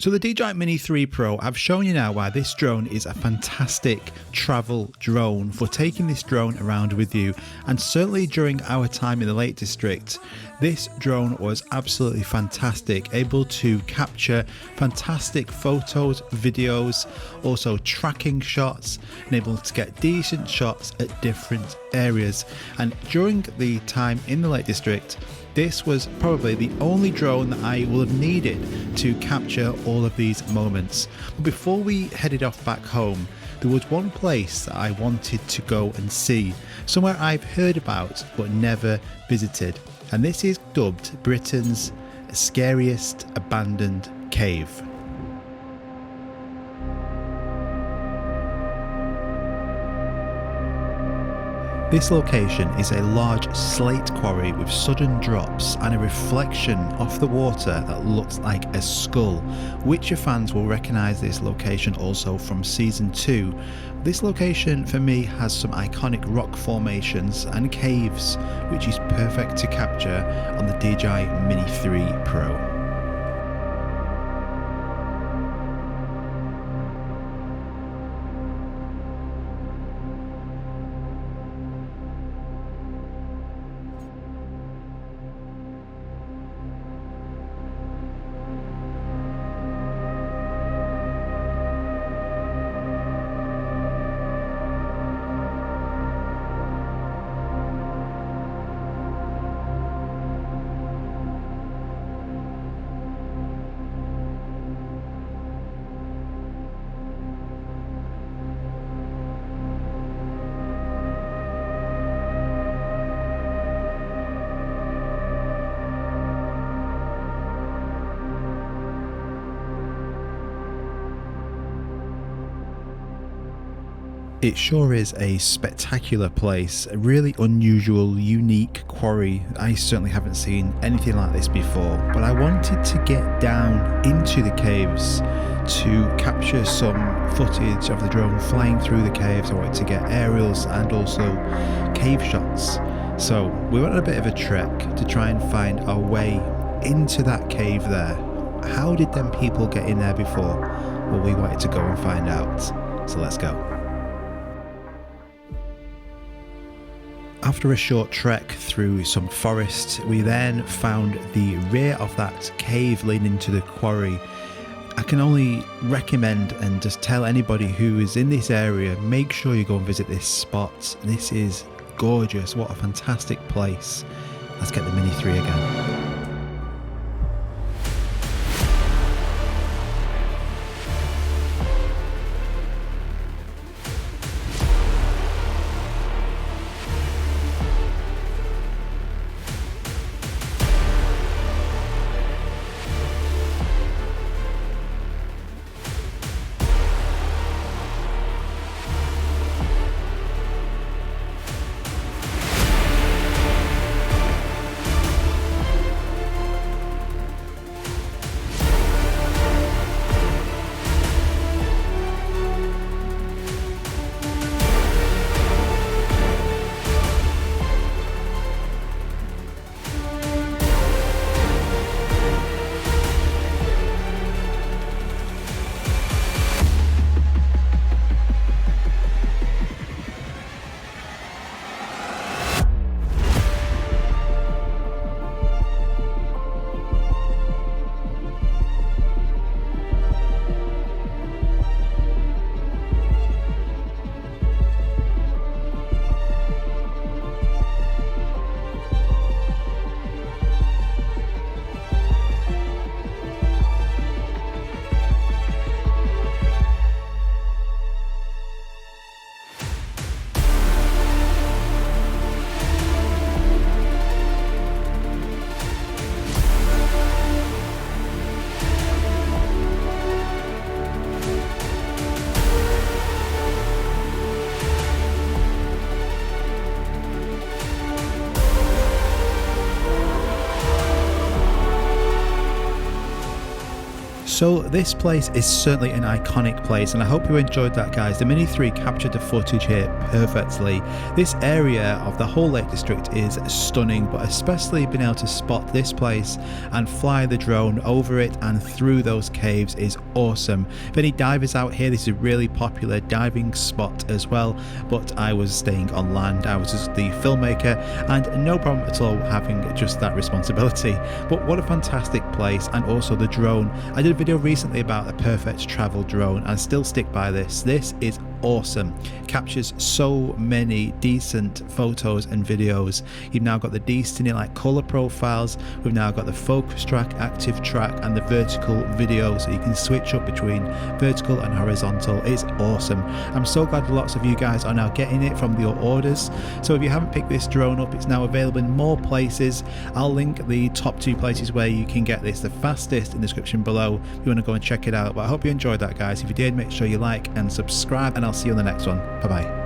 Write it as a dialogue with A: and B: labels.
A: So the DJI Mini 3 Pro, I've shown you now why this drone is a fantastic travel drone for taking this drone around with you, and certainly during our time in the Lake District, this drone was absolutely fantastic, able to capture fantastic photos, videos, also tracking shots, and able to get decent shots at different areas. And during the time in the Lake District, this was probably the only drone that I will have needed to capture all of these moments. But before we headed off back home, there was one place that I wanted to go and see, somewhere I've heard about but never visited. And this is dubbed Britain's scariest abandoned cave. This location is a large slate quarry with sudden drops and a reflection off the water that looks like a skull. Witcher fans will recognise this location also from Season 2. This location for me has some iconic rock formations and caves, which is perfect to capture on the DJI Mini 3 Pro. It sure is a spectacular place, a really unusual, unique quarry. I certainly haven't seen anything like this before, but I wanted to get down into the caves to capture some footage of the drone flying through the caves. I wanted to get aerials and also cave shots. So we went on a bit of a trek to try and find our way into that cave there. How did them people get in there before? Well, we wanted to go and find out. So let's go. After a short trek through some forest, we then found the rear of that cave leading into the quarry. I can only recommend and just tell anybody who is in this area, make sure you go and visit this spot. This is gorgeous. What a fantastic place. Let's get the Mini 3 again. So this place is certainly an iconic place, and I hope you enjoyed that, guys. The Mini 3 captured the footage here perfectly. This area of the whole Lake District is stunning, but especially being able to spot this place and fly the drone over it and through those caves is awesome. If any divers out here, this is a really popular diving spot as well, but I was staying on land. I was just the filmmaker and no problem at all having just that responsibility. But what a fantastic place, and also the drone. I did a video recently about the perfect travel drone and still stick by this. This is awesome. Captures so many decent photos and videos. You've now got the decent like color profiles. We've now got the focus track, active track, and the vertical video, so you can switch up between vertical and horizontal. It's awesome. I'm so glad lots of you guys are now getting it from your orders. So if you haven't picked this drone up, it's now available in more places. I'll link the top 2 places where you can get this the fastest in the description below if you want to go and check it out. But I hope you enjoyed that, guys. If you did, make sure you like and subscribe, and I'll see you on the next one. Bye bye.